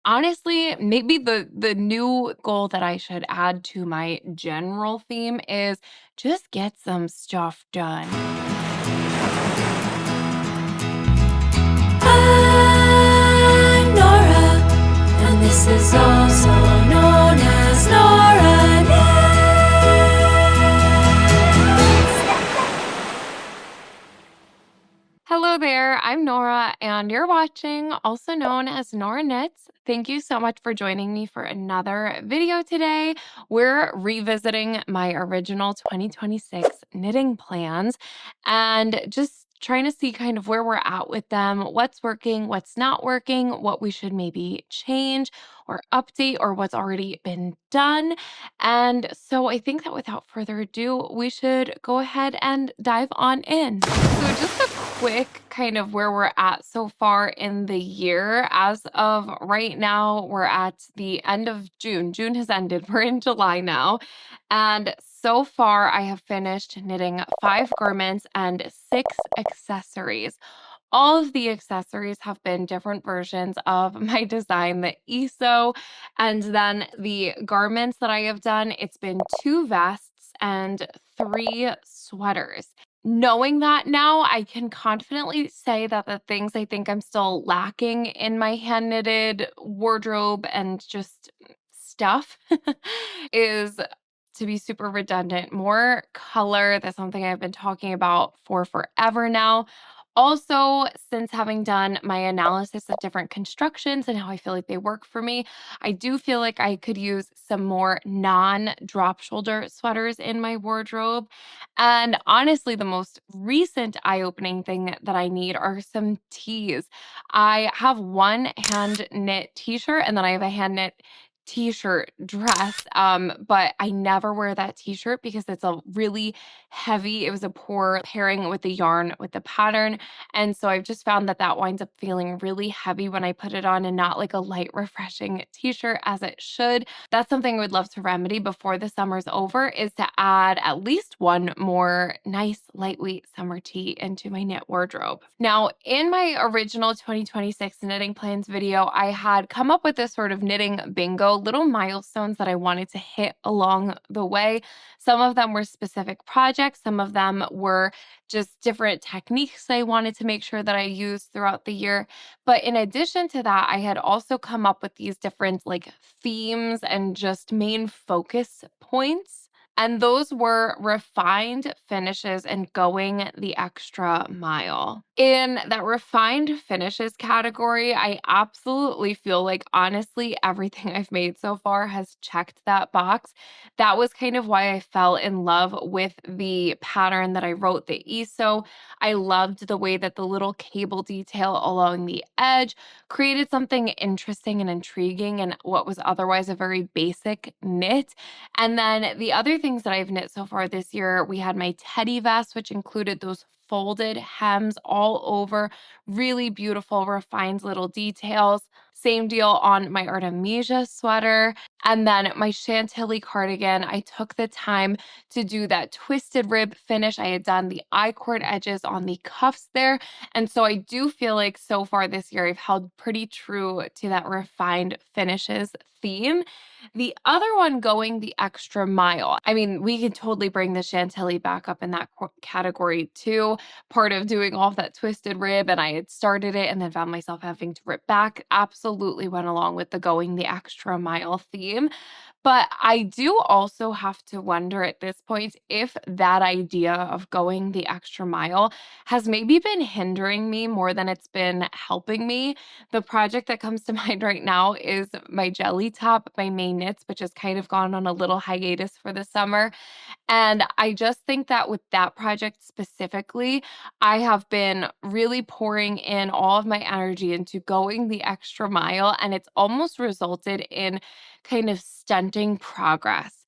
Honestly, maybe the new goal that I should add to my general theme is just get some stuff done. I'm Nora, and this is also known as Nora Hello there, I'm Nora, and you're watching, also known as Nora Knits. Thank you so much for joining me for another video today. We're revisiting my original 2026 knitting plans and just trying to see kind of where we're at with them, what's working, what's not working, what we should maybe change or update, or what's already been done. And so I think that without further ado, we should go ahead and dive on in. So, just a quick kind of where we're at so far in the year. As of right now, we're at the end of June. June has ended. We're in July now. And so far, I have finished knitting 5 garments and 6 accessories. All of the accessories have been different versions of my design, the ESO. And then the garments that I have done, it's been 2 vests and 3 sweaters. Knowing that now, I can confidently say that the things I think I'm still lacking in my hand knitted wardrobe and just stuff is, to be super redundant, more color. That's something I've been talking about for forever now. Also, since having done my analysis of different constructions and how I feel like they work for me, I do feel like I could use some more non-drop shoulder sweaters in my wardrobe. And honestly, the most recent eye-opening thing that I need are some tees. I have one hand knit t-shirt and then I have a hand knit t-shirt dress, but I never wear that t-shirt because it's a really heavy. It was a poor pairing with the yarn with the pattern, and so I've just found that that winds up feeling really heavy when I put it on and not like a light refreshing t-shirt as it should. That's something I would love to remedy before the summer's over, is to add at least one more nice lightweight summer tee into my knit wardrobe. Now, in my original 2026 knitting plans video, I had come up with this sort of knitting bingo, little milestones that I wanted to hit along the way. Some of them were specific projects, some of them were just different techniques I wanted to make sure that I used throughout the year. But in addition to that, I had also come up with these different like themes and just main focus points. And those were refined finishes and going the extra mile. In that refined finishes category, I absolutely feel like honestly, everything I've made so far has checked that box. That was kind of why I fell in love with the pattern that I wrote, the ESO. I loved the way that the little cable detail along the edge created something interesting and intriguing in what was otherwise a very basic knit. And then the other things that I've knit so far this year, we had my teddy vest, which included those folded hems all over, really beautiful, refined little details. Same deal on my Artemisia sweater. And then my Chantilly cardigan, I took the time to do that twisted rib finish. I had done the I-cord edges on the cuffs there. And so I do feel like so far this year, I've held pretty true to that refined finishes theme. The other one, going the extra mile. I mean, we could totally bring the Chantilly back up in that category too. Part of doing all of that twisted rib, and I had started it and then found myself having to rip back, absolutely went along with the going the extra mile theme. But I do also have to wonder at this point if that idea of going the extra mile has maybe been hindering me more than it's been helping me. The project that comes to mind right now is my jelly top, my main knits, which has kind of gone on a little hiatus for the summer. And I just think that with that project specifically, I have been really pouring in all of my energy into going the extra mile, and it's almost resulted in kind of stunting progress.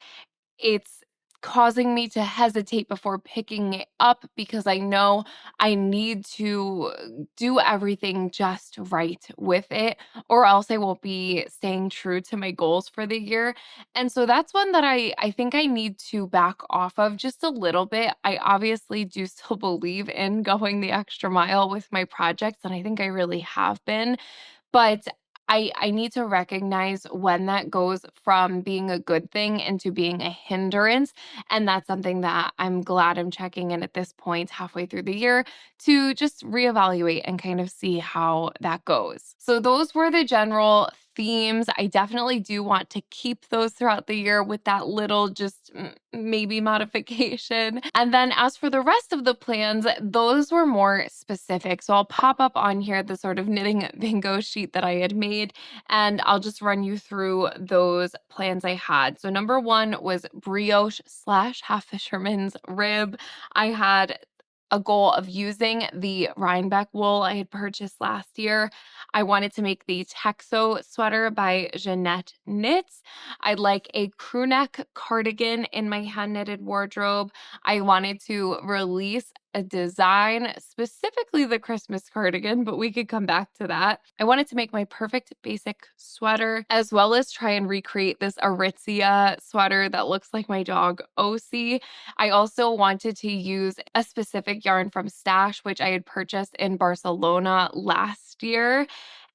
It's causing me to hesitate before picking it up because I know I need to do everything just right with it, or else I won't be staying true to my goals for the year. And so that's one that I think I need to back off of just a little bit. I obviously do still believe in going the extra mile with my projects, and I think I really have been. But I need to recognize when that goes from being a good thing into being a hindrance. And that's something that I'm glad I'm checking in at this point, halfway through the year, to just reevaluate and kind of see how that goes. So, those were the general themes. I definitely do want to keep those throughout the year with that little just maybe modification. And then as for the rest of the plans, those were more specific. So I'll pop up on here the sort of knitting bingo sheet that I had made, and I'll just run you through those plans I had. So number one was brioche slash half fisherman's rib. I had a goal of using the Rhinebeck wool I had purchased last year. I wanted to make the Texo Sweater by Jeanette Knits. I'd like a crewneck cardigan in my hand knitted wardrobe. I wanted to release a design, specifically the Christmas cardigan, but we could come back to that. I wanted to make my perfect basic sweater, as well as try and recreate this Aritzia sweater that looks like my dog Osi. I also wanted to use a specific yarn from Stash, which I had purchased in Barcelona last year,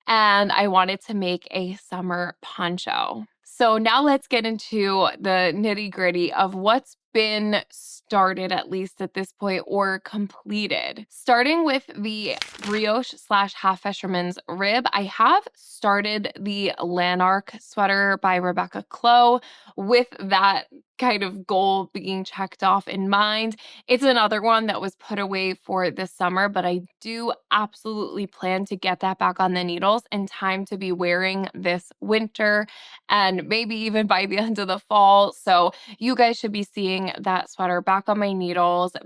and I wanted to make a summer poncho. So now let's get into the nitty-gritty of what's been started, at least at this point, or completed. Starting with the brioche slash half fisherman's rib, I have started the Lanark sweater by Rebecca Clow with that kind of goal being checked off in mind. It's another one that was put away for this summer, but I do absolutely plan to get that back on the needles in time to be wearing this winter and maybe even by the end of the fall. So you guys should be seeing that sweater back on my needles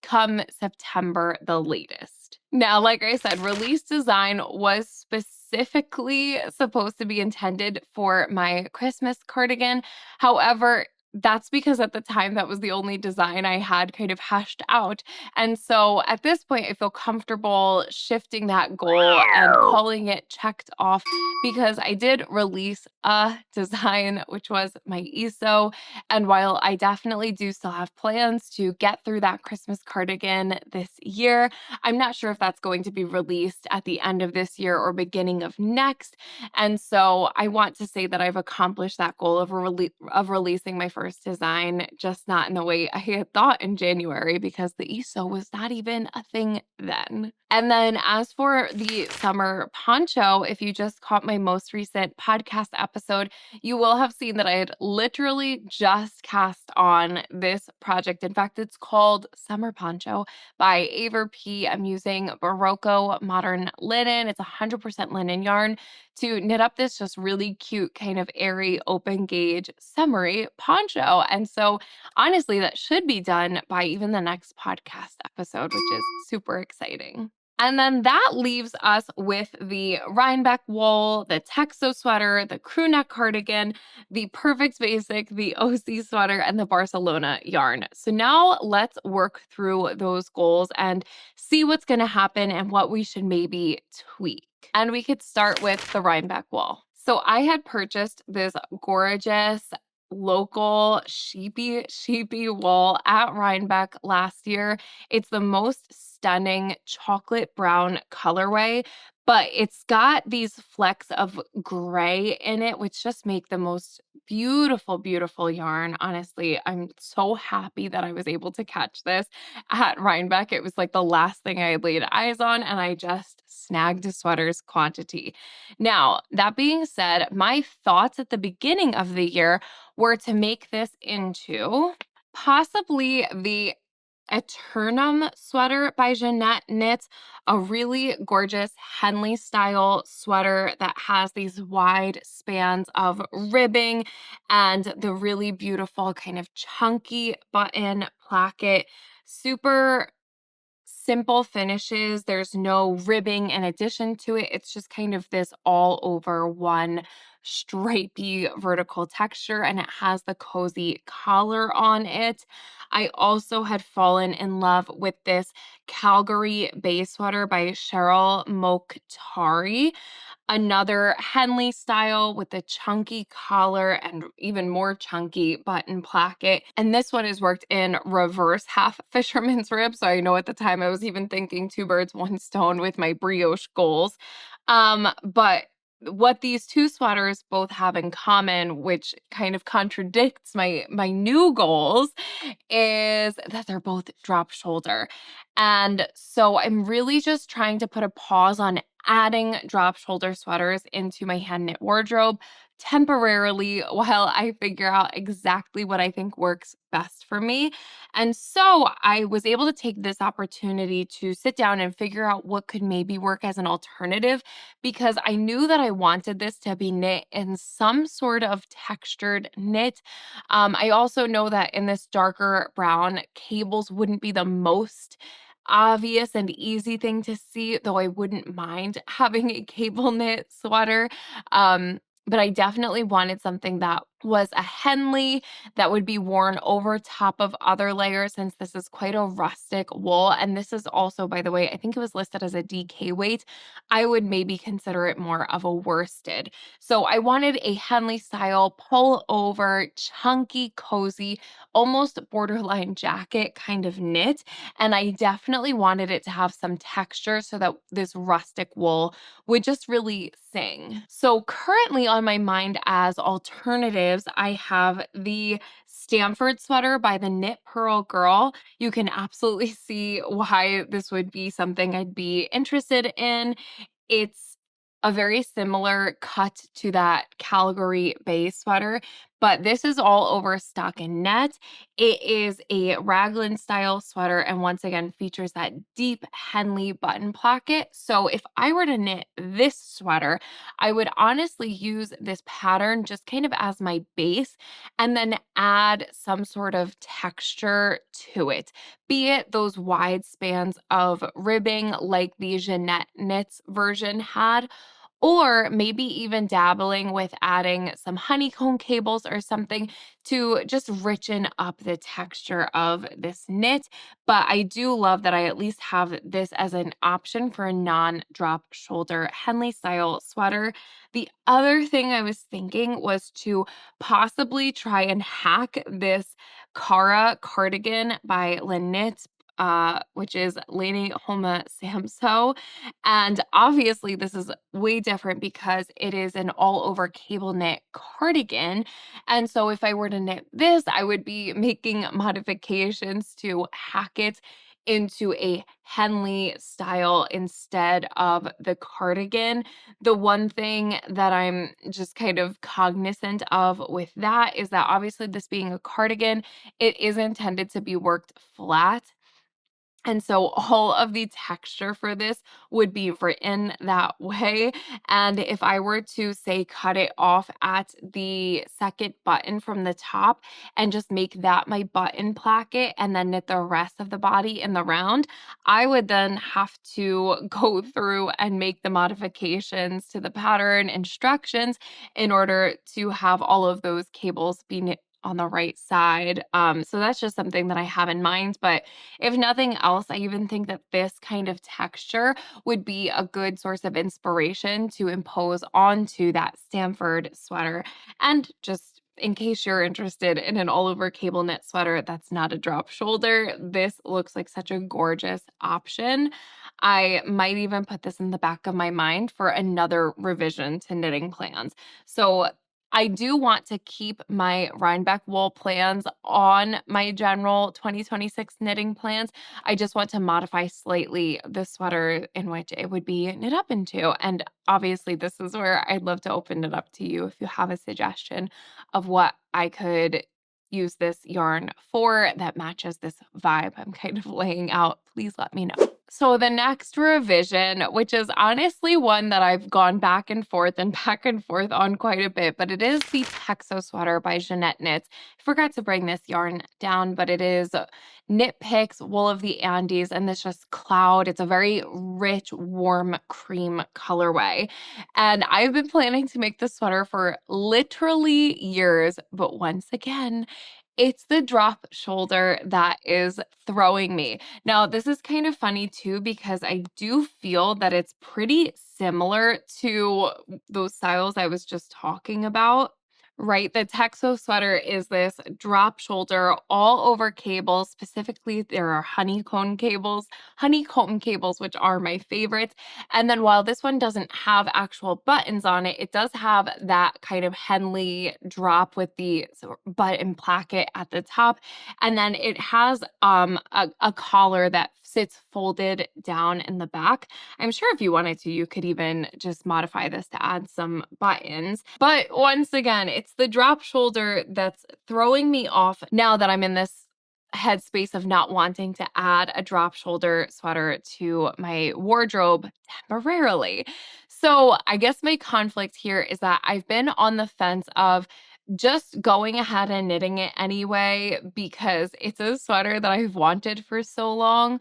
come September the latest. Now, like I said, release design was specifically supposed to be intended for my Christmas cardigan. However, that's because at the time that was the only design I had kind of hashed out. And so at this point, I feel comfortable shifting that goal and calling it checked off because I did release a design, which was my ESO. And while I definitely do still have plans to get through that Christmas cardigan this year, I'm not sure if that's going to be released at the end of this year or beginning of next. And so I want to say that I've accomplished that goal of releasing my first design, just not in the way I had thought in January because the ESO was not even a thing then. And then as for the summer poncho, if you just caught my most recent podcast episode, you will have seen that I had literally just cast on this project. In fact, it's called Summer Poncho by Aver P. I'm using Barocco modern linen. It's 100% linen yarn to knit up this just really cute kind of airy open gauge summery poncho. And so honestly, that should be done by even the next podcast episode, which is super exciting. And then that leaves us with the Rhinebeck wool, the Texo sweater, the crewneck cardigan, the perfect basic, the Osi sweater, and the Barcelona yarn. So now let's work through those goals and see what's going to happen and what we should maybe tweak. And we could start with the Rhinebeck wool. So I had purchased this gorgeous local sheepy wool at Rhinebeck last year. It's the most stunning chocolate brown colorway, but it's got these flecks of gray in it, which just make the most beautiful yarn. Honestly, I'm so happy that I was able to catch this at Rhinebeck. It was like the last thing I had laid eyes on, and I just snagged a sweater's quantity. Now, that being said, my thoughts at the beginning of the year were to make this into possibly the Eternum sweater by Jeanette Knits, a really gorgeous Henley style sweater that has these wide spans of ribbing and the really beautiful kind of chunky button placket. Super simple finishes. There's no ribbing in addition to it. It's just kind of this all over one stripy vertical texture, and it has the cozy collar on it. I also had fallen in love with this Calgary Bay sweater by Cheryl Mokhtari, another Henley style with a chunky collar and even more chunky button placket. And this one is worked in reverse half fisherman's rib. So I know at the time I was even thinking two birds, one stone with my brioche goals. But what these two sweaters both have in common, which kind of contradicts my new goals, is that they're both drop shoulder. And so I'm really just trying to put a pause on adding drop shoulder sweaters into my hand knit wardrobe temporarily while I figure out exactly what I think works best for me. And so I was able to take this opportunity to sit down and figure out what could maybe work as an alternative, because I knew that I wanted this to be knit in some sort of textured knit. I also know that in this darker brown, cables wouldn't be the most obvious and easy thing to see, though I wouldn't mind having a cable knit sweater. But I definitely wanted something that was a Henley that would be worn over top of other layers, since this is quite a rustic wool. And this is also, by the way, I think it was listed as a DK weight. I would maybe consider it more of a worsted. So I wanted a Henley style pull over, chunky, cozy, almost borderline jacket kind of knit. And I definitely wanted it to have some texture so that this rustic wool would just really sing. So currently on my mind as alternatives, I have the Stanford sweater by the Knit Pearl Girl. You can absolutely see why this would be something I'd be interested in. It's a very similar cut to that Calgary Bay sweater, but this is all over stockinette. It is a raglan style sweater, and once again features that deep Henley button placket. So if I were to knit this sweater, I would honestly use this pattern just kind of as my base and then add some sort of texture to it, be it those wide spans of ribbing like the Jeanette Knits version had, or maybe even dabbling with adding some honeycomb cables or something to just richen up the texture of this knit. But I do love that I at least have this as an option for a non-drop shoulder Henley style sweater. The other thing I was thinking was to possibly try and hack this Cara cardigan by Lynn Knits, which is Lady Homa Samso. And obviously, this is way different because it is an all over cable knit cardigan. And so, if I were to knit this, I would be making modifications to hack it into a Henley style instead of the cardigan. The one thing that I'm just kind of cognizant of with that is that obviously, this being a cardigan, it is intended to be worked flat. And so all of the texture for this would be written that way. And if I were to say cut it off at the second button from the top and just make that my button placket and then knit the rest of the body in the round, I would then have to go through and make the modifications to the pattern instructions in order to have all of those cables be knit on the right side. So that's just something that I have in mind. But if nothing else, I even think that this kind of texture would be a good source of inspiration to impose onto that Stanford sweater. And just in case you're interested in an all over cable knit sweater that's not a drop shoulder, this looks like such a gorgeous option. I might even put this in the back of my mind for another revision to knitting plans. So I do want to keep my Rhinebeck wool plans on my general 2026 knitting plans. I just want to modify slightly the sweater in which it would be knit up into. And obviously, this is where I'd love to open it up to you if you have a suggestion of what I could use this yarn for that matches this vibe I'm kind of laying out. Please let me know. So the next revision, which is honestly one that I've gone back and back and forth on quite a bit, but it is the Texo Sweater by Jeanette Knits. I forgot to bring this yarn down, but it is Knit Picks Wool of the Andes, and this just cloud. It's a very rich, warm cream colorway. And I've been planning to make this sweater for literally years, but once again, it's the drop shoulder that is throwing me. Now, this is kind of funny too, because I do feel that it's pretty similar to those styles I was just talking about Right, the Texo Sweater is this drop shoulder all over cables. Specifically, there are honeycomb cables, which are my favorites. And then while this one doesn't have actual buttons on it, it does have that kind of Henley drop with the button placket at the top. And then it has a collar that sits folded down in the back. I'm sure if you wanted to, you could even just modify this to add some buttons. But once again, it's the drop shoulder that's throwing me off now that I'm in this headspace of not wanting to add a drop shoulder sweater to my wardrobe temporarily. So I guess my conflict here is that I've been on the fence of just going ahead and knitting it anyway because it's a sweater that I've wanted for so long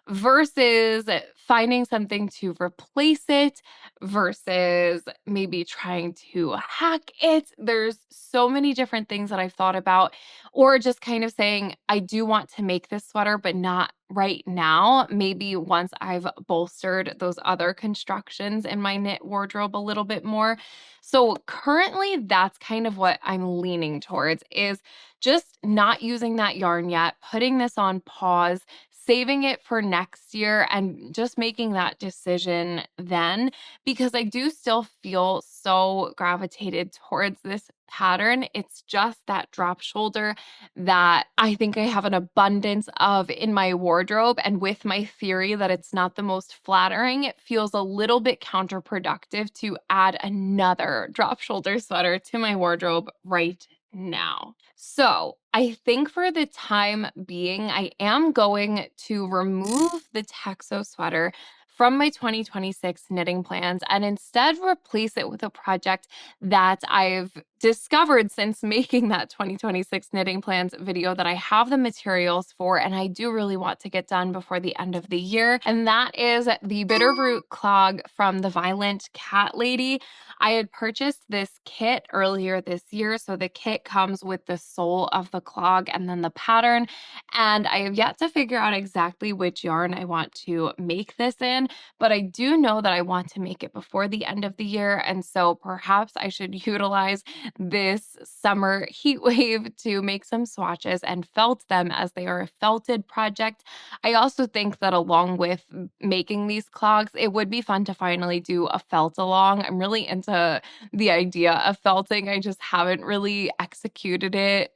versus finding something to replace it versus maybe trying to hack it. There's so many different things that I've thought about, or just kind of saying, I do want to make this sweater, but not right now. Maybe once I've bolstered those other constructions in my knit wardrobe a little bit more. So currently, that's kind of what I'm leaning towards is just not using that yarn yet, putting this on pause, saving it for next year and just making that decision then because I do still feel so gravitated towards this pattern. It's just that drop shoulder that I think I have an abundance of in my wardrobe. And with my theory that it's not the most flattering, it feels a little bit counterproductive to add another drop shoulder sweater to my wardrobe right now. So I think for the time being, I am going to remove the Texo sweater from my 2026 knitting plans and instead replace it with a project that I've discovered since making that 2026 knitting plans video that I have the materials for and I do really want to get done before the end of the year. And that is the Bitterroot clog from the Violent Cat Lady. I had purchased this kit earlier this year. So the kit comes with the sole of the clog and then the pattern. And I have yet to figure out exactly which yarn I want to make this in, but I do know that I want to make it before the end of the year. And so perhaps I should utilize this summer heat wave to make some swatches and felt them as they are a felted project. I also think that along with making these clogs, it would be fun to finally do a felt along. I'm really into the idea of felting. I just haven't really executed it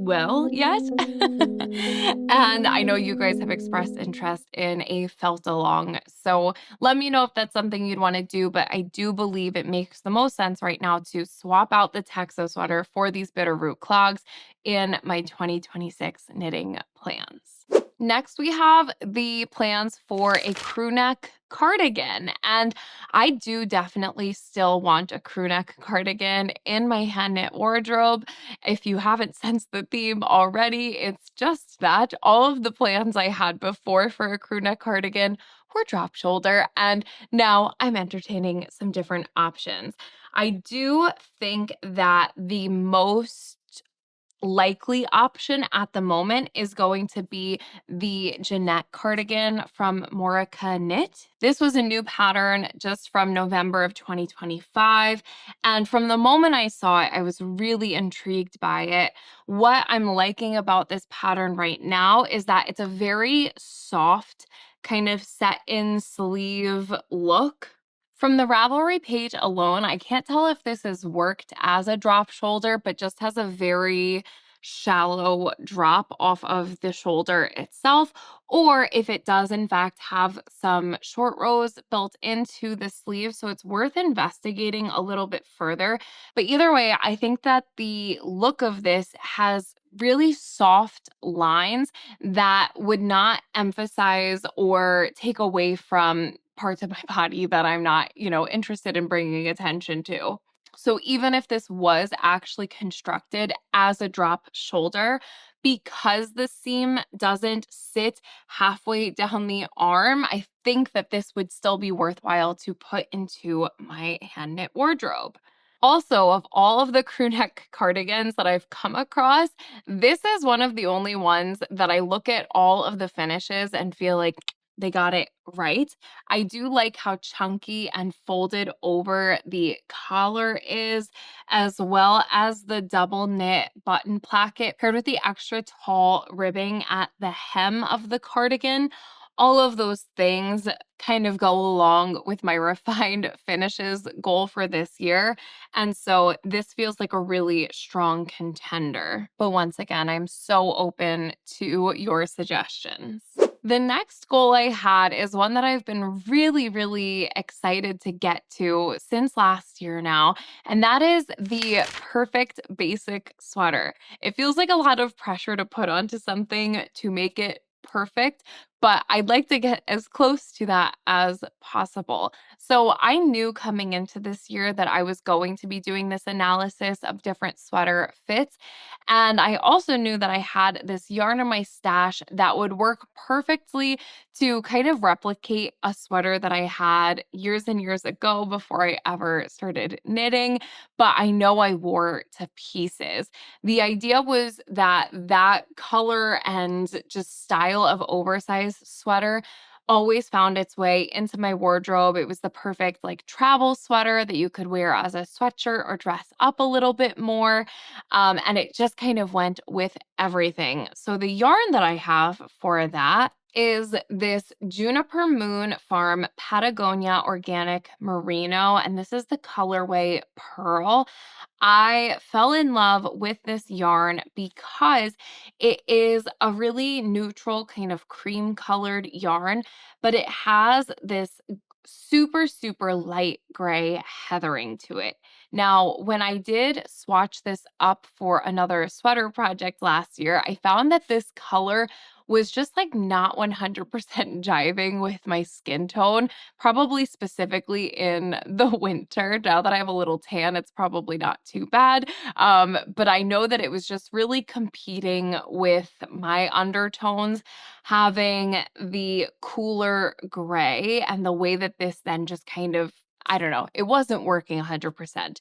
well yet. And I know you guys have expressed interest in a felt along. So let me know if that's something you'd want to do. But I do believe it makes the most sense right now to swap out the Texo sweater for these Bitterroot clogs in my 2026 knitting plans. Next, we have the plans for a crewneck cardigan. And I do definitely still want a crewneck cardigan in my hand knit wardrobe. If you haven't sensed the theme already, it's just that all of the plans I had before for a crewneck cardigan were drop shoulder. And now I'm entertaining some different options. I do think that the most likely option at the moment is going to be the Jeanette cardigan from Morica Knit. This was a new pattern just from November of 2025. And from the moment I saw it, I was really intrigued by it. What I'm liking about this pattern right now is that it's a very soft kind of set in sleeve look. From the Ravelry page alone, I can't tell if this is worked as a drop shoulder, but just has a very shallow drop off of the shoulder itself, or if it does in fact have some short rows built into the sleeve. So it's worth investigating a little bit further. But either way, I think that the look of this has really soft lines that would not emphasize or take away from parts of my body that I'm not, interested in bringing attention to. So even if this was actually constructed as a drop shoulder, because the seam doesn't sit halfway down the arm, I think that this would still be worthwhile to put into my hand knit wardrobe. Also, of all of the crewneck cardigans that I've come across, this is one of the only ones that I look at all of the finishes and feel like they got it right. I do like how chunky and folded over the collar is, as well as the double knit button placket paired with the extra tall ribbing at the hem of the cardigan. All of those things kind of go along with my refined finishes goal for this year. And so this feels like a really strong contender. But once again, I'm so open to your suggestions. The next goal I had is one that I've been really, really excited to get to since last year now, and that is the perfect basic sweater. It feels like a lot of pressure to put onto something to make it perfect, but I'd like to get as close to that as possible. So I knew coming into this year that I was going to be doing this analysis of different sweater fits. And I also knew that I had this yarn in my stash that would work perfectly to kind of replicate a sweater that I had years and years ago before I ever started knitting, but I know I wore to pieces. The idea was that that color and just style of oversized sweater always found its way into my wardrobe. It was the perfect like travel sweater that you could wear as a sweatshirt or dress up a little bit more. And it just kind of went with everything. So the yarn that I have for that is this Juniper Moon Farm Patagonia Organic Merino, and this is the colorway Pearl. I fell in love with this yarn because it is a really neutral kind of cream colored yarn, but it has this super, super light gray heathering to it. Now, when I did swatch this up for another sweater project last year, I found that this color was just like not 100% jiving with my skin tone, probably specifically in the winter. Now that I have a little tan, it's probably not too bad. But I know that it was just really competing with my undertones, having the cooler gray and the way that this then just kind of, I don't know, it wasn't working 100%.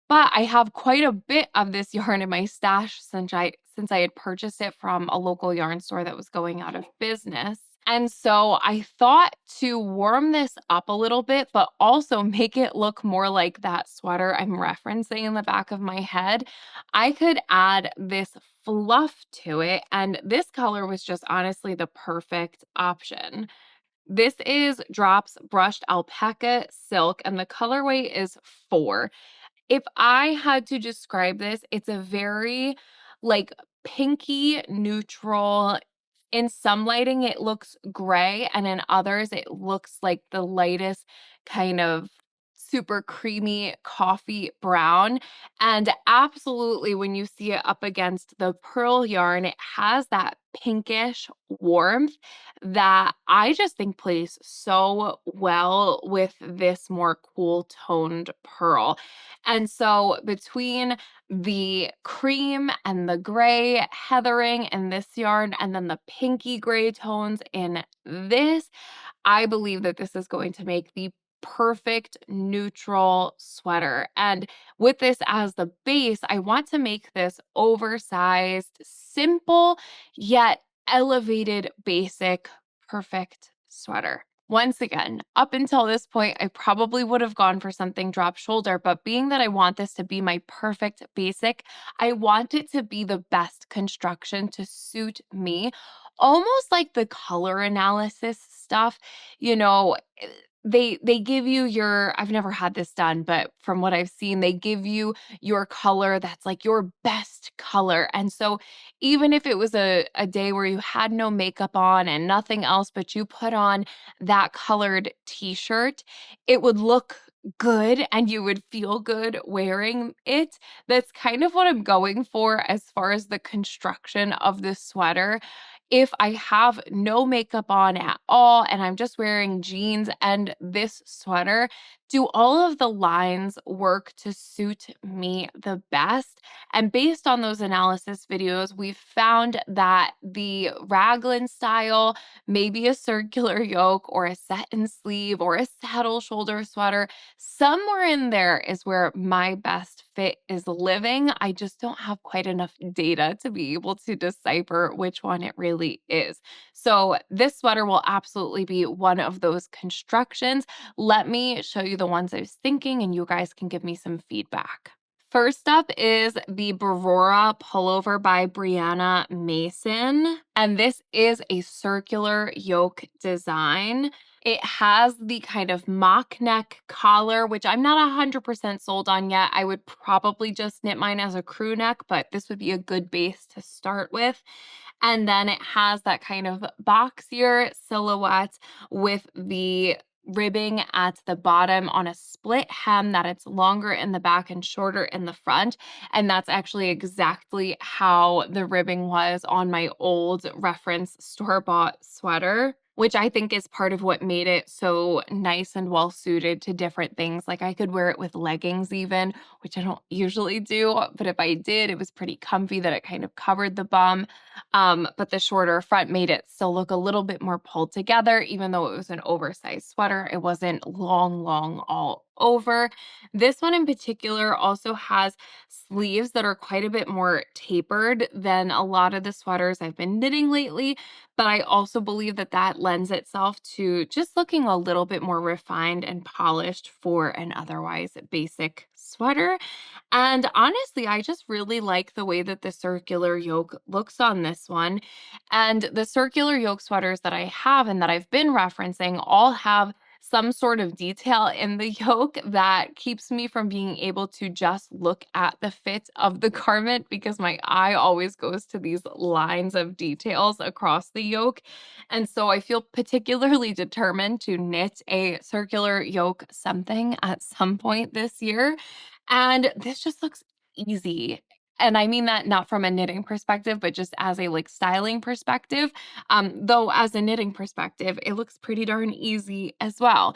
But I have quite a bit of this yarn in my stash since I had purchased it from a local yarn store that was going out of business. And so I thought to warm this up a little bit, but also make it look more like that sweater I'm referencing in the back of my head, I could add this fluff to it. And this color was just honestly the perfect option. This is Drops Brushed Alpaca Silk, and the colorway is 4. If I had to describe this, it's a very, like, pinky neutral. In some lighting, it looks gray, and in others, it looks like the lightest kind of super creamy coffee brown. And absolutely, when you see it up against the pearl yarn, it has that pinkish warmth that I just think plays so well with this more cool toned pearl. And so between the cream and the gray heathering in this yarn, and then the pinky gray tones in this, I believe that this is going to make the perfect neutral sweater. And with this as the base, I want to make this oversized, simple, yet elevated, basic, perfect sweater. Once again, up until this point, I probably would have gone for something drop shoulder, but being that I want this to be my perfect basic, I want it to be the best construction to suit me. Almost like the color analysis stuff, you know, they give you your, I've never had this done, but from what I've seen, they give you your color that's like your best color. And so even if it was a day where you had no makeup on and nothing else, but you put on that colored t-shirt, it would look good and you would feel good wearing it. That's kind of what I'm going for as far as the construction of this sweater. If I have no makeup on at all and I'm just wearing jeans and this sweater, do all of the lines work to suit me the best? And based on those analysis videos, we've found that the raglan style, maybe a circular yoke or a set and sleeve or a saddle shoulder sweater, somewhere in there is where my best fit is living. I just don't have quite enough data to be able to decipher which one it really is. So this sweater will absolutely be one of those constructions. Let me show you the ones I was thinking, and you guys can give me some feedback. First up is the Barora pullover by Brianna Mason, and this is a circular yoke design. It has the kind of mock neck collar, which I'm not 100% sold on yet. I would probably just knit mine as a crew neck, but this would be a good base to start with. And then it has that kind of boxier silhouette with the ribbing at the bottom on a split hem that it's longer in the back and shorter in the front. And that's actually exactly how the ribbing was on my old reference store-bought sweater, which I think is part of what made it so nice and well suited to different things. Like I could wear it with leggings even, which I don't usually do, but if I did, it was pretty comfy that it kind of covered the bum. But the shorter front made it still look a little bit more pulled together, even though it was an oversized sweater. It wasn't long, long all over. This one in particular also has sleeves that are quite a bit more tapered than a lot of the sweaters I've been knitting lately. But I also believe that that lends itself to just looking a little bit more refined and polished for an otherwise basic sweater. And honestly, I just really like the way that the circular yoke looks on this one. And the circular yoke sweaters that I have and that I've been referencing all have some sort of detail in the yoke that keeps me from being able to just look at the fit of the garment because my eye always goes to these lines of details across the yoke. And so I feel particularly determined to knit a circular yoke something at some point this year. And this just looks easy. And I mean that not from a knitting perspective, but just as a like styling perspective. Though as a knitting perspective, it looks pretty darn easy as well.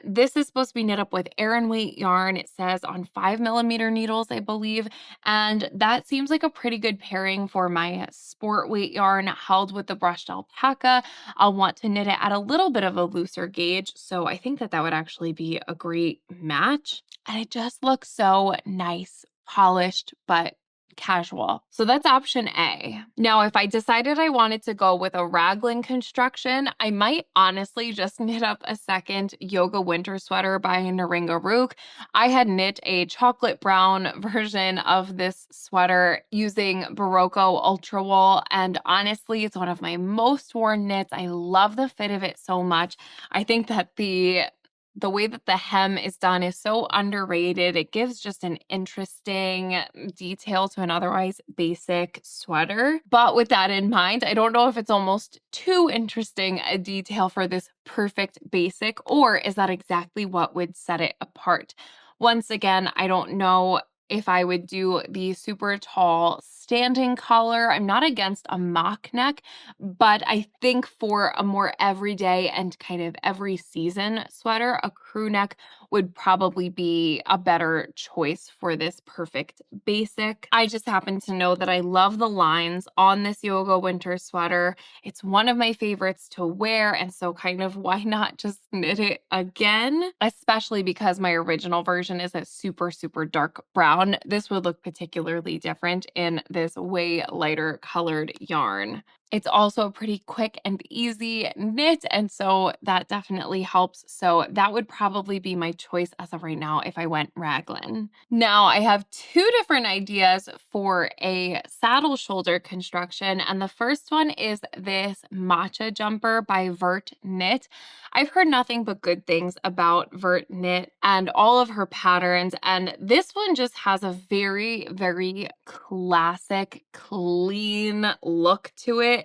This is supposed to be knit up with Aran weight yarn. It says on 5 millimeter needles, I believe. And that seems like a pretty good pairing for my sport weight yarn held with the brushed alpaca. I'll want to knit it at a little bit of a looser gauge. So I think that that would actually be a great match. And it just looks so nice, polished, but casual. So that's option A. Now, if I decided I wanted to go with a raglan construction, I might honestly just knit up a second yoga winter sweater by Naringa Rook. I had knit a chocolate brown version of this sweater using Barocco Ultra Wool, and honestly, it's one of my most worn knits. I love the fit of it so much. I think that the way that the hem is done is so underrated. It gives just an interesting detail to an otherwise basic sweater. But with that in mind, I don't know if it's almost too interesting a detail for this perfect basic, or is that exactly what would set it apart? Once again, I don't know if I would do the super tall standing collar. I'm not against a mock neck, but I think for a more everyday and kind of every season sweater, a crew neck would probably be a better choice for this perfect basic. I just happen to know that I love the lines on this yoga winter sweater. It's one of my favorites to wear, and so kind of why not just knit it again? Especially because my original version is a super, super dark brown. This would look particularly different in this way lighter colored yarn. It's also a pretty quick and easy knit, and so that definitely helps. So that would probably be my choice as of right now if I went raglan. Now I have two different ideas for a saddle shoulder construction, and the first one is this matcha jumper by Vert Knit. I've heard nothing but good things about Vert Knit and all of her patterns, and this one just has a very, very classic, clean look to it.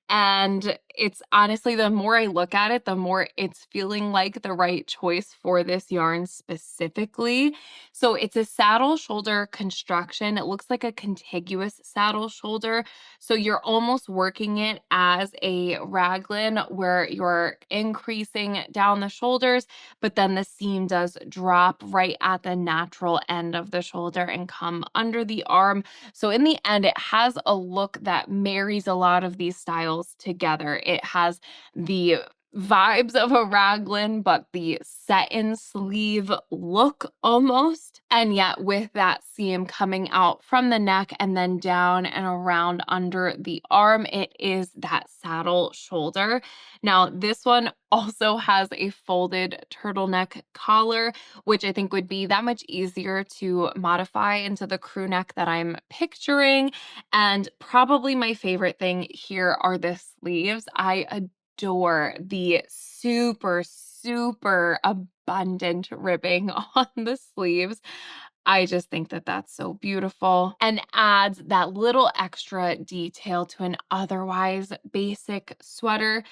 And it's honestly, the more I look at it, the more it's feeling like the right choice for this yarn specifically. So it's a saddle shoulder construction. It looks like a contiguous saddle shoulder. So you're almost working it as a raglan where you're increasing down the shoulders, but then the seam does drop right at the natural end of the shoulder and come under the arm. So in the end, it has a look that marries a lot of these styles together. It has the vibes of a raglan, but the set-in sleeve look almost. And yet with that seam coming out from the neck and then down and around under the arm, it is that saddle shoulder. Now, this one also has a folded turtleneck collar, which I think would be that much easier to modify into the crew neck that I'm picturing. And probably my favorite thing here are the sleeves. I adore the super, super abundant ribbing on the sleeves. I just think that that's so beautiful and adds that little extra detail to an otherwise basic sweater.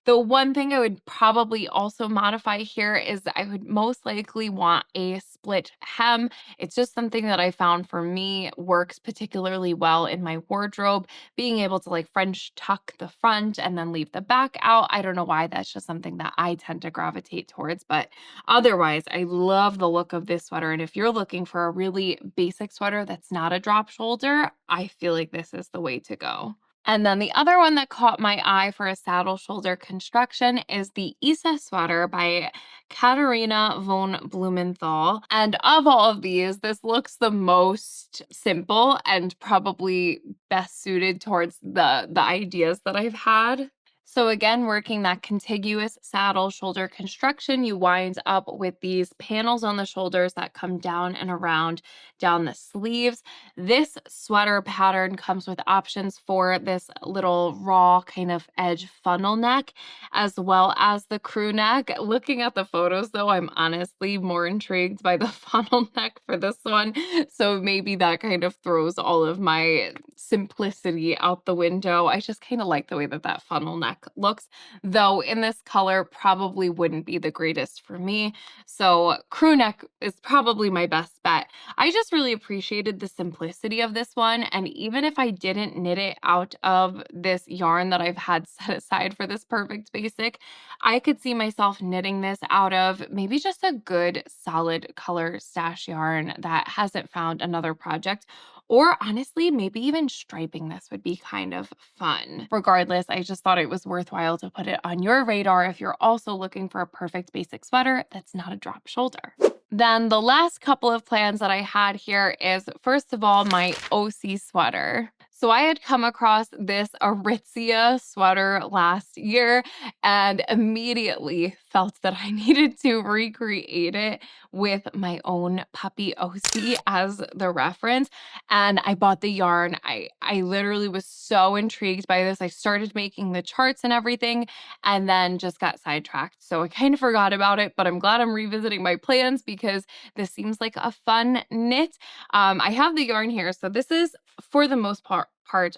The one thing I would probably also modify here is I would most likely want a split hem. It's just something that I found for me works particularly well in my wardrobe. Being able to like French tuck the front and then leave the back out. I don't know why, that's just something that I tend to gravitate towards, but otherwise, I love the look of this sweater. And if you're looking for a really basic sweater that's not a drop shoulder, I feel like this is the way to go. And then the other one that caught my eye for a saddle shoulder construction is the Osi Sweater by Katharina von Blumenthal. And of all of these, this looks the most simple and probably best suited towards the ideas that I've had. So again, working that contiguous saddle shoulder construction, you wind up with these panels on the shoulders that come down and around down the sleeves. This sweater pattern comes with options for this little raw kind of edge funnel neck, as well as the crew neck. Looking at the photos though, I'm honestly more intrigued by the funnel neck for this one. So maybe that kind of throws all of my simplicity out the window. I just kind of like the way that that funnel neck looks, though in this color probably wouldn't be the greatest for me. So crew neck is probably my best bet. I just really appreciated the simplicity of this one. And even if I didn't knit it out of this yarn that I've had set aside for this perfect basic, I could see myself knitting this out of maybe just a good solid color stash yarn that hasn't found another project. Or honestly, maybe even striping this would be kind of fun. Regardless, I just thought it was worthwhile to put it on your radar if you're also looking for a perfect basic sweater that's not a drop shoulder. Then the last couple of plans that I had here is, first of all, my Osi sweater. So I had come across this Aritzia sweater last year and immediately felt that I needed to recreate it with my own puppy Osi as the reference. And I bought the yarn. I literally was so intrigued by this. I started making the charts and everything and then just got sidetracked. So I kind of forgot about it, but I'm glad I'm revisiting my plans because this seems like a fun knit. I have the yarn here. So this is for the most part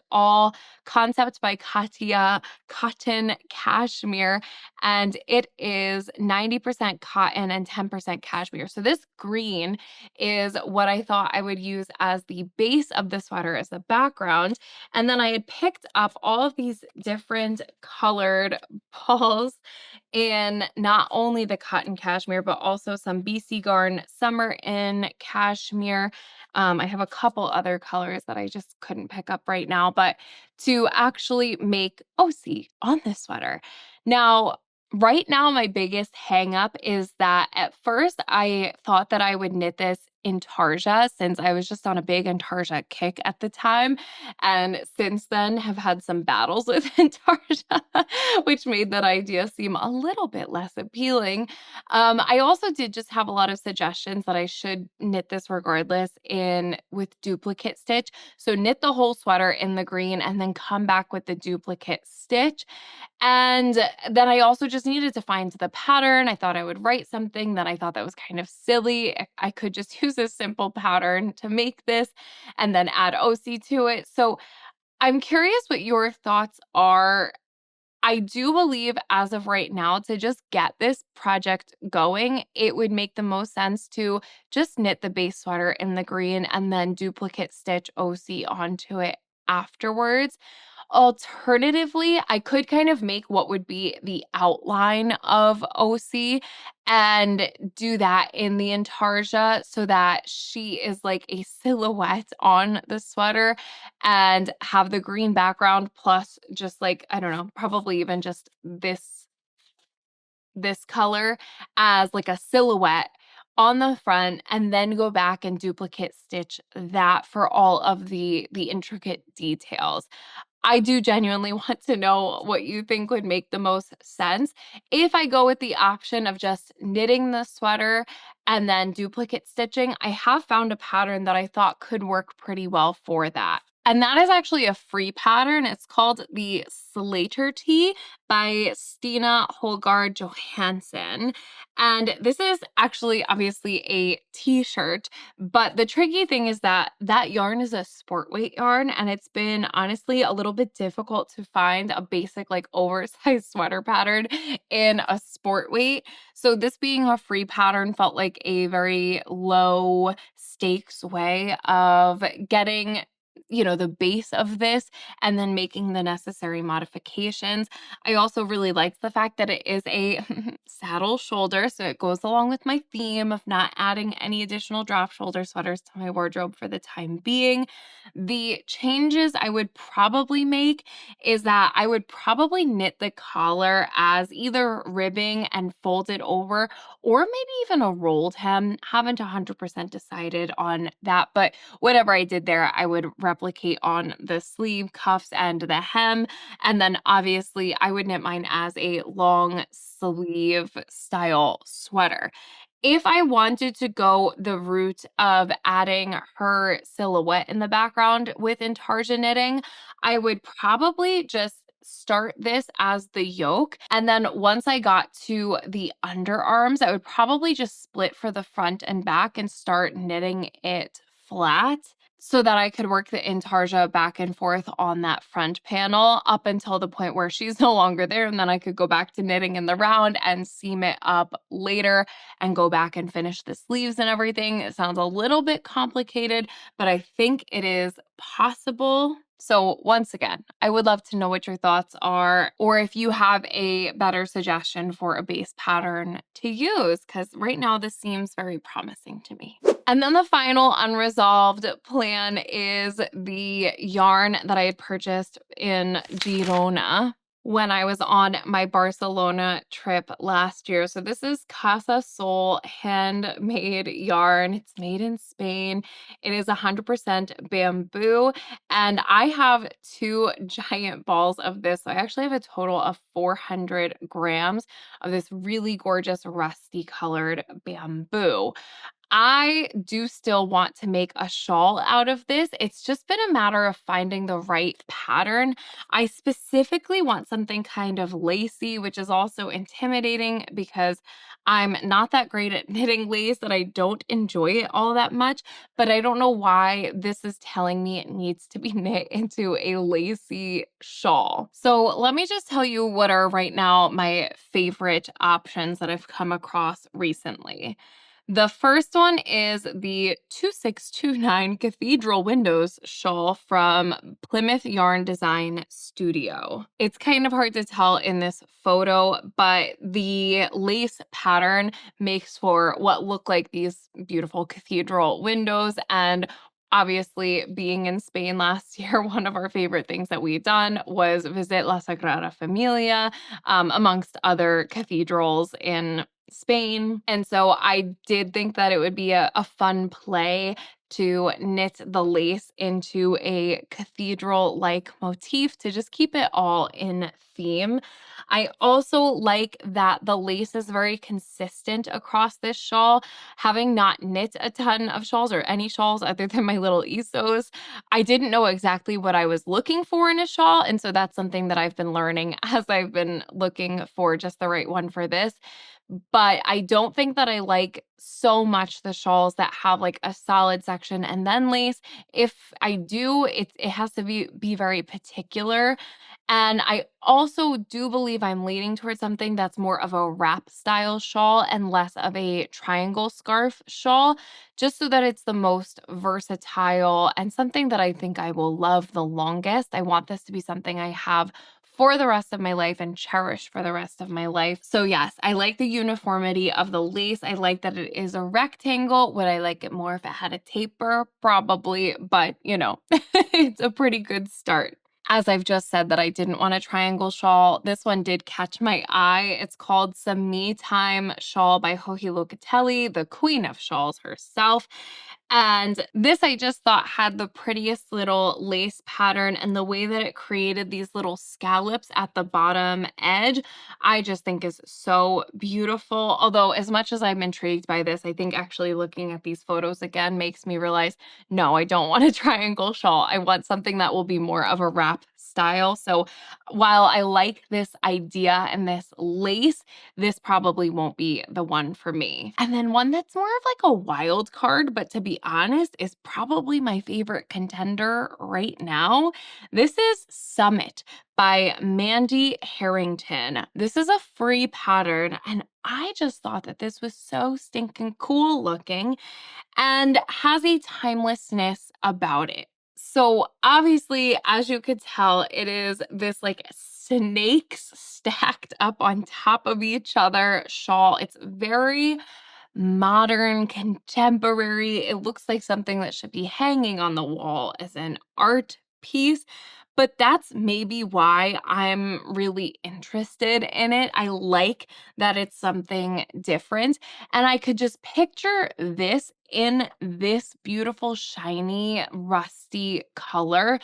all concept by Katia cotton cashmere, and it is 90% cotton and 10% cashmere. So this green is what I thought I would use as the base of the sweater as the background. And then I had picked up all of these different colored balls in not only the cotton cashmere, but also some BC Garn Summer in cashmere. I have a couple other colors that I just couldn't pick up right now, but to actually make Osi on this sweater. Now, right now, my biggest hang up is that at first I thought that I would knit this in Tarja since I was just on a big Intarsia kick at the time. And since then have had some battles with Intarsia, which made that idea seem a little bit less appealing. I also did just have a lot of suggestions that I should knit this regardless in with duplicate stitch. So knit the whole sweater in the green and then come back with the duplicate stitch. And then I also just needed to find the pattern. I thought I would write something that I thought that was kind of silly. I could just use a simple pattern to make this and then add Osi to it. So I'm curious what your thoughts are I do believe as of right now to just get this project going, it would make the most sense to just knit the base sweater in the green and then duplicate stitch OC onto it afterwards. Alternatively, I could kind of make what would be the outline of OC and do that in the intarsia so that she is like a silhouette on the sweater and have the green background plus just like, I don't know, probably even just this color as like a silhouette on the front and then go back and duplicate stitch that for all of the intricate details. I do genuinely want to know what you think would make the most sense. If I go with the option of just knitting the sweater and then duplicate stitching, I have found a pattern that I thought could work pretty well for that. And that is actually a free pattern. It's called the Slater Tee by Stina Holgard Johansson. And this is actually obviously a t-shirt, but the tricky thing is that that yarn is a sport weight yarn, and it's been honestly a little bit difficult to find a basic like oversized sweater pattern in a sport weight. So this being a free pattern felt like a very low stakes way of getting the base of this and then making the necessary modifications. I also really like the fact that it is a saddle shoulder, so it goes along with my theme of not adding any additional drop shoulder sweaters to my wardrobe for the time being. The changes I would probably make is that I would probably knit the collar as either ribbing and fold it over or maybe even a rolled hem. Haven't 100% decided on that, but whatever I did there, I would replicate on the sleeve, cuffs, and the hem. And then obviously I would knit mine as a long sleeve style sweater. If I wanted to go the route of adding her silhouette in the background with intarsia knitting, I would probably just start this as the yoke. And then once I got to the underarms, I would probably just split for the front and back and start knitting it flat so that I could work the intarsia back and forth on that front panel up until the point where she's no longer there. And then I could go back to knitting in the round and seam it up later and go back and finish the sleeves and everything. It sounds a little bit complicated, but I think it is possible. So once again, I would love to know what your thoughts are, or if you have a better suggestion for a base pattern to use, because right now this seems very promising to me. And then the final unresolved plan is the yarn that I had purchased in Girona when I was on my Barcelona trip last year. So this is Casa Sol handmade yarn. It's made in Spain. It is 100% bamboo. And I have 2 giant balls of this. So I actually have a total of 400 grams of this really gorgeous rusty colored bamboo. I do still want to make a shawl out of this. It's just been a matter of finding the right pattern. I specifically want something kind of lacy, which is also intimidating because I'm not that great at knitting lace and I don't enjoy it all that much, but I don't know why this is telling me it needs to be knit into a lacy shawl. So let me just tell you what are right now my favorite options that I've come across recently. The first one is the 2629 Cathedral Windows shawl from Plymouth Yarn Design Studio. It's kind of hard to tell in this photo, but the lace pattern makes for what look like these beautiful cathedral windows. And obviously, being in Spain last year, one of our favorite things that we've done was visit La Sagrada Familia, amongst other cathedrals in Spain. And so I did think that it would be a fun play to knit the lace into a cathedral-like motif to just keep it all in theme. I also like that the lace is very consistent across this shawl. Having not knit a ton of shawls or any shawls other than my little Isos, I didn't know exactly what I was looking for in a shawl. And so that's something that I've been learning as I've been looking for just the right one for this. but I don't think that I like so much the shawls that have like a solid section and then lace. If I do, it has to be very particular. And I also do believe I'm leaning towards something that's more of a wrap style shawl and less of a triangle scarf shawl, just so that it's the most versatile and something that I think I will love the longest. I want this to be something I have for the rest of my life and cherish for the rest of my life. So yes, I like the uniformity of the lace. I like that it is a rectangle. Would I like it more if it had a taper? Probably, but it's a pretty good start. As I've just said that I didn't want a triangle shawl, this one did catch my eye. It's called Some Me Time Shawl by Joji Locatelli, the queen of shawls herself. And this I just thought had the prettiest little lace pattern, and the way that it created these little scallops at the bottom edge, I just think is so beautiful. Although as much as I'm intrigued by this, I think actually looking at these photos again makes me realize, no, I don't want a triangle shawl. I want something that will be more of a wrap style. So while I like this idea and this lace, this probably won't be the one for me. And then one that's more of like a wild card, but to be honest, is probably my favorite contender right now. This is Summit by Mandy Harrington. This is a free pattern, and I just thought that this was so stinking cool looking and has a timelessness about it. So obviously, as you could tell, it is this like snakes stacked up on top of each other shawl. It's very modern, contemporary. It looks like something that should be hanging on the wall as an art piece. But that's maybe why I'm really interested in it. I like that it's something different. And I could just picture this in this beautiful, shiny, rusty color.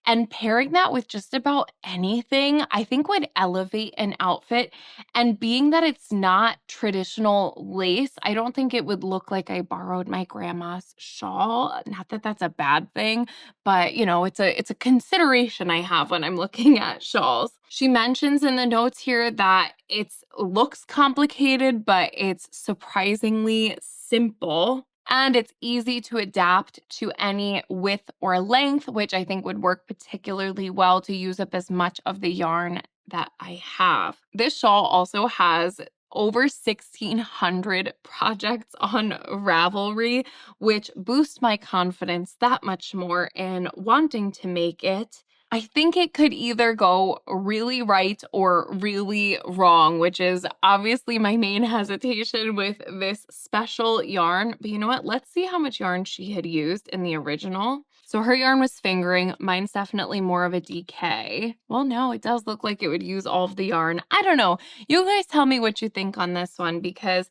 And pairing that with just about anything, I think would elevate an outfit. And being that it's not traditional lace, I don't think it would look like I borrowed my grandma's shawl. Not that that's a bad thing, but it's a consideration I have when I'm looking at shawls. She mentions in the notes here that it looks complicated, but it's surprisingly simple. And it's easy to adapt to any width or length, which I think would work particularly well to use up as much of the yarn that I have. This shawl also has over 1,600 projects on Ravelry, which boosts my confidence that much more in wanting to make it. I think it could either go really right or really wrong, which is obviously my main hesitation with this special yarn. But you know what? Let's see how much yarn she had used in the original. So her yarn was fingering. Mine's definitely more of a DK. Well, no, it does look like it would use all of the yarn. I don't know. You guys tell me what you think on this one, because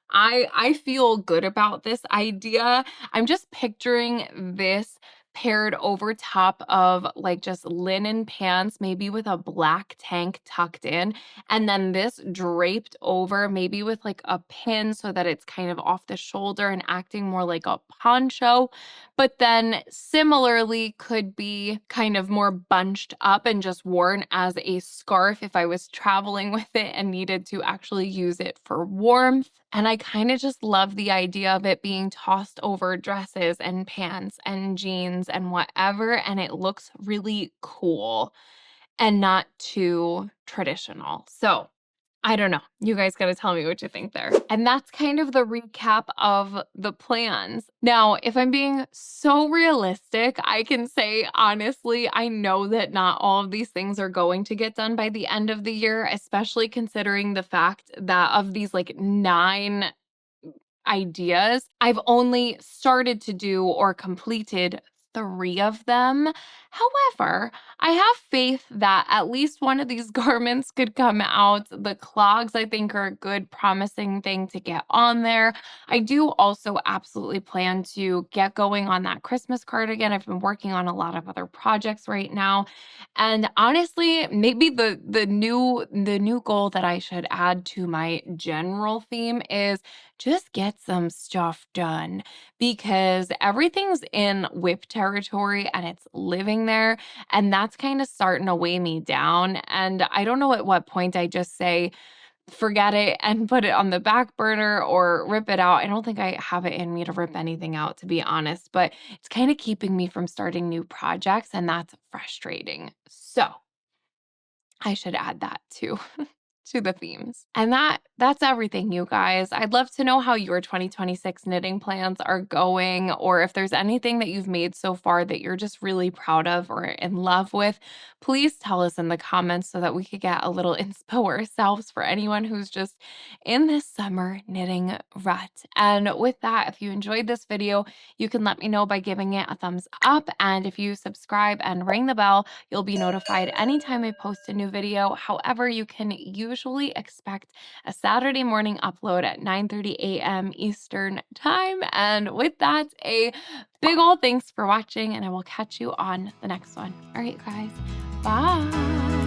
I feel good about this idea. I'm just picturing this paired over top of like just linen pants, maybe with a black tank tucked in, and then this draped over, maybe with like a pin so that it's kind of off the shoulder and acting more like a poncho. But then similarly could be kind of more bunched up and just worn as a scarf if I was traveling with it and needed to actually use it for warmth. And I kind of just love the idea of it being tossed over dresses and pants and jeans and whatever. And it looks really cool and not too traditional. So I don't know. You guys got to tell me what you think there. And that's kind of the recap of the plans. Now, if I'm being so realistic, I can say honestly, I know that not all of these things are going to get done by the end of the year, especially considering the fact that of these like 9 ideas, I've only started to do or completed 3 of them. However, I have faith that at least one of these garments could come out. The clogs, I think, are a good, promising thing to get on there. I do also absolutely plan to get going on that Christmas cardigan. I've been working on a lot of other projects right now. And honestly, maybe the new goal that I should add to my general theme is just get some stuff done, because everything's in whip territory and it's living there. And that's kind of starting to weigh me down. And I don't know at what point I just say, forget it and put it on the back burner or rip it out. I don't think I have it in me to rip anything out, to be honest, but it's kind of keeping me from starting new projects, and that's frustrating. So I should add that too. To the themes. And that's everything, you guys. I'd love to know how your 2026 knitting plans are going, or if there's anything that you've made so far that you're just really proud of or in love with. Please tell us in the comments so that we could get a little inspo ourselves for anyone who's just in this summer knitting rut. And with that, if you enjoyed this video, you can let me know by giving it a thumbs up. And if you subscribe and ring the bell, you'll be notified anytime I post a new video. However, you can usually expect a Saturday morning upload at 9:30 a.m. Eastern time. And with that, a big ol' thanks for watching, and I will catch you on the next one. All right, guys. Bye.